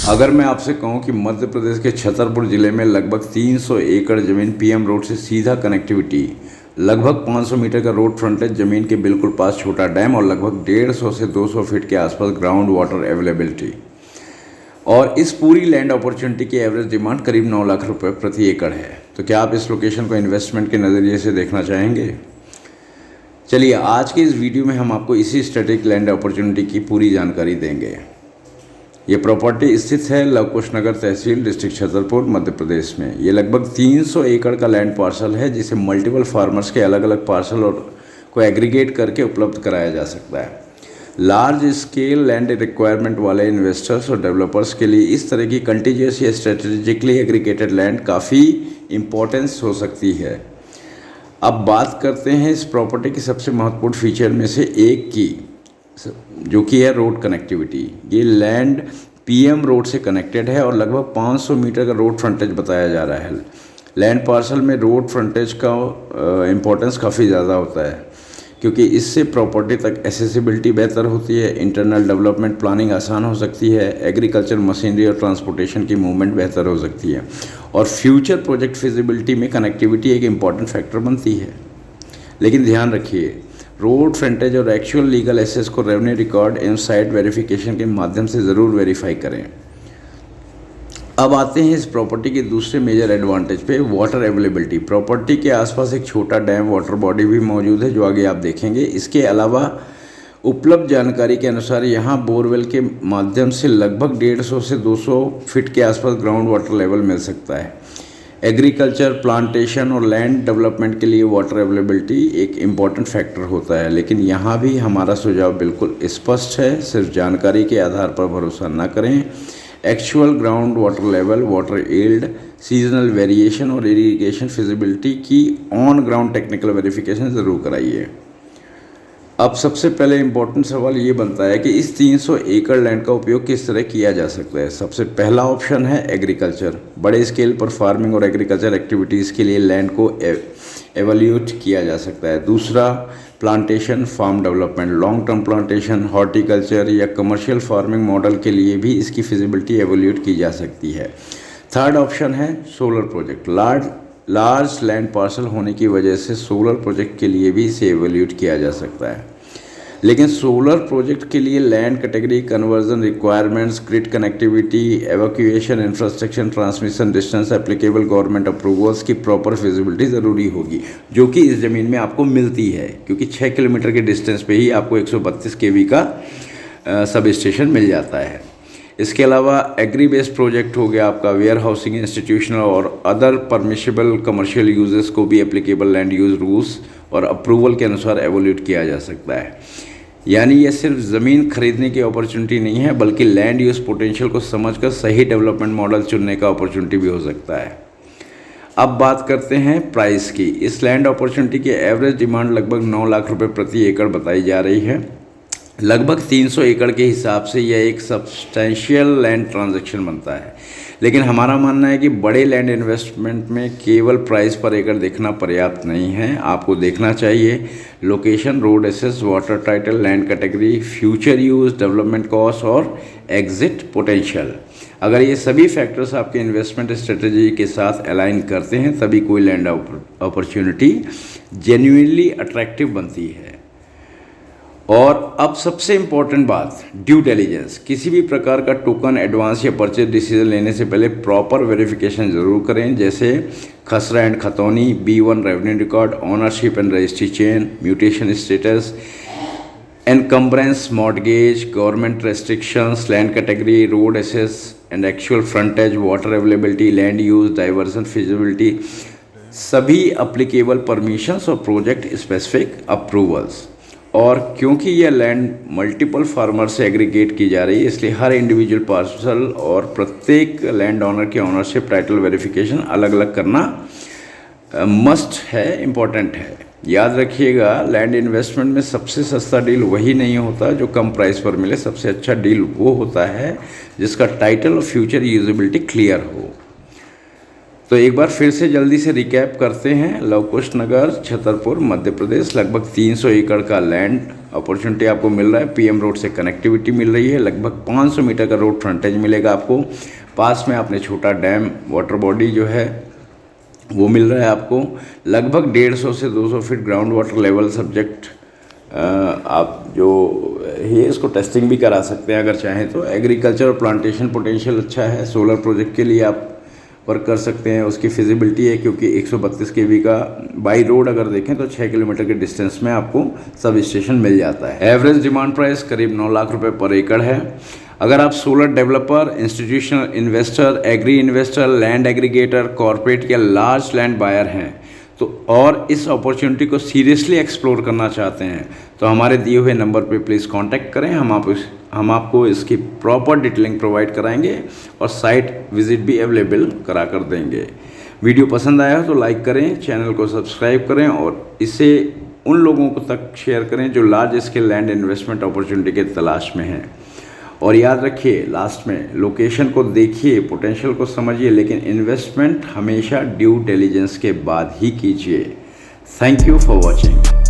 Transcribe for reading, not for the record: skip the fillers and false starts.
अगर मैं आपसे कहूं कि मध्य प्रदेश के छतरपुर ज़िले में लगभग 300 एकड़ ज़मीन पीएम रोड से सीधा कनेक्टिविटी, लगभग 500 मीटर का रोड फ्रंटेज, ज़मीन के बिल्कुल पास छोटा डैम और लगभग 150 से 200 फीट के आसपास ग्राउंड वाटर अवेलेबिलिटी, और इस पूरी लैंड अपॉर्चुनिटी की एवरेज डिमांड करीब 9 लाख रुपए प्रति एकड़ है। तो क्या आप इस लोकेशन को इन्वेस्टमेंट के नज़रिए से देखना चाहेंगे? चलिए, आज के इस वीडियो में हम आपको इसी स्ट्रेटेजिक लैंड अपॉर्चुनिटी की पूरी जानकारी देंगे। ये प्रॉपर्टी स्थित है लवकुश नगर तहसील, डिस्ट्रिक्ट छतरपुर, मध्य प्रदेश में। ये लगभग 300 एकड़ का लैंड पार्सल है, जिसे मल्टीपल फार्मर्स के अलग अलग पार्सल और को एग्रीगेट करके उपलब्ध कराया जा सकता है। लार्ज स्केल लैंड रिक्वायरमेंट वाले इन्वेस्टर्स और डेवलपर्स के लिए इस तरह की कंटीजियस या स्ट्रेटेजिकली एग्रीगेटेड लैंड काफ़ी इम्पोर्टेंस हो सकती है। अब बात करते हैं इस प्रॉपर्टी की सबसे महत्वपूर्ण फीचर में से एक की, जो कि है रोड कनेक्टिविटी। ये लैंड पीएम रोड से कनेक्टेड है और लगभग 500 मीटर का रोड फ्रंटेज बताया जा रहा है। लैंड पार्सल में रोड फ्रंटेज का इम्पोर्टेंस काफ़ी ज़्यादा होता है, क्योंकि इससे प्रॉपर्टी तक एसेसिबिलिटी बेहतर होती है, इंटरनल डेवलपमेंट प्लानिंग आसान हो सकती है, एग्रीकल्चर मशीनरी और ट्रांसपोर्टेशन की मूवमेंट बेहतर हो सकती है, और फ्यूचर प्रोजेक्ट फिजिबिलिटी में कनेक्टिविटी एक इम्पॉर्टेंट फैक्टर बनती है। लेकिन ध्यान रखिए, रोड फ्रंटेज और एक्चुअल लीगल एसेस को रेवेन्यू रिकॉर्ड एवं साइट वेरिफिकेशन के माध्यम से ज़रूर वेरीफाई करें। अब आते हैं इस प्रॉपर्टी के दूसरे मेजर एडवांटेज पे, वाटर अवेलेबिलिटी। प्रॉपर्टी के आसपास एक छोटा डैम वाटर बॉडी भी मौजूद है, जो आगे आप देखेंगे। इसके अलावा उपलब्ध जानकारी के अनुसार यहाँ बोरवेल के माध्यम से लगभग 150 से 200 फीट के आसपास ग्राउंड वाटर लेवल मिल सकता है। एग्रीकल्चर, प्लांटेशन और लैंड डेवलपमेंट के लिए वाटर अवेलेबिलिटी एक इम्पॉर्टेंट फैक्टर होता है। लेकिन यहाँ भी हमारा सुझाव बिल्कुल स्पष्ट है, सिर्फ जानकारी के आधार पर भरोसा न करें। Actual ground water level, water yield, seasonal variation और इरिगेशन फिजिबिलिटी की ऑन ग्राउंड टेक्निकल वेरिफिकेशन ज़रूर कराइए। अब सबसे पहले इम्पोर्टेंट सवाल ये बनता है कि इस 300 एकड़ लैंड का उपयोग किस तरह किया जा सकता है। सबसे पहला ऑप्शन है एग्रीकल्चर। बड़े स्केल पर फार्मिंग और एग्रीकल्चर एक्टिविटीज़ के लिए लैंड को एवल्यूट किया जा सकता है। दूसरा, plantation, farm development, long term plantation, horticulture या कमर्शियल फार्मिंग मॉडल के लिए भी इसकी फिजिबिलिटी एवल्यूट की जा सकती है। थर्ड ऑप्शन है solar project. Large land parcel होने की वजह से सोलर प्रोजेक्ट के लिए भी इसे एवल्यूट किया जा सकता है। लेकिन सोलर प्रोजेक्ट के लिए land category, conversion requirements, grid connectivity, evacuation, infrastructure, transmission distance, applicable government approvals की प्रॉपर फिजिबिलिटी ज़रूरी होगी, जो कि इस ज़मीन में आपको मिलती है, क्योंकि 6 किलोमीटर के डिस्टेंस पे ही आपको 132 kV का सब स्टेशन मिल जाता है। इसके अलावा एग्री बेस्ड प्रोजेक्ट हो गया आपका, वेयर हाउसिंग, इंस्टीट्यूशनल और अदर परमिशेबल कमर्शियल यूजेस को भी एप्लीकेबल लैंड यूज रूल्स और अप्रूवल के अनुसार एवोल्यूट किया जा सकता है। यानी ये सिर्फ ज़मीन खरीदने की अपॉर्चुनिटी नहीं है, बल्कि लैंड यूज़ पोटेंशियल को समझकर सही डेवलपमेंट मॉडल चुनने का अपॉर्चुनिटी भी हो सकता है। अब बात करते हैं प्राइस की। इस लैंड अपॉर्चुनिटी की एवरेज डिमांड लगभग 9 लाख रुपए प्रति एकड़ बताई जा रही है। लगभग 300 एकड़ के हिसाब से यह एक सब्सटेंशियल लैंड ट्रांजैक्शन बनता है। लेकिन हमारा मानना है कि बड़े लैंड इन्वेस्टमेंट में केवल प्राइस पर एकड़ देखना पर्याप्त नहीं है। आपको देखना चाहिए location, road access, water title, land category, future use, development cost और एग्जिट पोटेंशियल। अगर ये सभी फैक्टर्स आपके इन्वेस्टमेंट स्ट्रेटजी के साथ अलाइन करते हैं, तभी कोई लैंड अपॉर्चुनिटी जेन्युइनली अट्रैक्टिव बनती है। और अब सबसे इम्पॉर्टेंट बात, ड्यू डिलिजेंस। किसी भी प्रकार का टोकन, एडवांस या परचेज डिसीजन लेने से पहले प्रॉपर वेरिफिकेशन ज़रूर करें, जैसे खसरा एंड खतौनी, B1 revenue record, ownership and registry chain, mutation status, encumbrance, mortgage, government restrictions, land category, road access and actual frontage, water availability, land use, diversion feasibility, सभी applicable permissions और project specific approvals. और क्योंकि यह land multiple farmer से aggregate की जा रही है, इसलिए हर इंडिविजुअल पार्सल और प्रत्येक लैंड ओनर की ओनरशिप टाइटल वेरिफिकेशन अलग अलग करना मस्ट है, इम्पॉर्टेंट है। याद रखिएगा, लैंड इन्वेस्टमेंट में सबसे सस्ता डील वही नहीं होता जो कम प्राइस पर मिले। सबसे अच्छा डील वो होता है जिसका टाइटल और फ्यूचर यूजेबिलिटी क्लियर हो। तो एक बार फिर से जल्दी से रिकैप करते हैं। लव कुश नगर, छतरपुर, मध्य प्रदेश। लगभग 300 एकड़ का लैंड अपॉर्चुनिटी आपको मिल रहा है। पीएम रोड से कनेक्टिविटी मिल रही है। लगभग 500 मीटर का रोड फ्रंटेज मिलेगा आपको। पास में आपने छोटा डैम, वाटर बॉडी जो है वो मिल रहा है आपको। लगभग 150 से 200 feet ground water level subject आप जो है इसको टेस्टिंग भी करा सकते हैं अगर चाहें तो। एग्रीकल्चर और प्लांटेशन पोटेंशियल अच्छा है। सोलर प्रोजेक्ट के लिए आप वर्क कर सकते हैं। उसकी फिजिबिलिटी है क्योंकि 132 kV का बाई रोड अगर देखें तो 6 किलोमीटर के डिस्टेंस में आपको सब स्टेशन मिल जाता है। एवरेज डिमांड प्राइस करीब 9 लाख रुपए पर एकड़ है। अगर आप solar developer, institutional investor, agri investor, land aggregator, corporate या लार्ज लैंड बायर हैं तो और इस अपॉर्चुनिटी को सीरियसली एक्सप्लोर करना चाहते हैं तो हमारे दिए हुए नंबर पे प्लीज़ कांटेक्ट करें। हम आपको इसकी प्रॉपर डिटेलिंग प्रोवाइड कराएंगे और साइट विजिट भी अवेलेबल करा कर देंगे। वीडियो पसंद आया हो तो लाइक करें, चैनल को सब्सक्राइब करें और इसे उन लोगों को तक शेयर करें जो large scale land investment opportunity के तलाश में हैं। और याद रखिए, लास्ट में लोकेशन को देखिए, पोटेंशियल को समझिए, लेकिन इन्वेस्टमेंट हमेशा ड्यू डिलिजेंस के बाद ही कीजिए। Thank you for watching.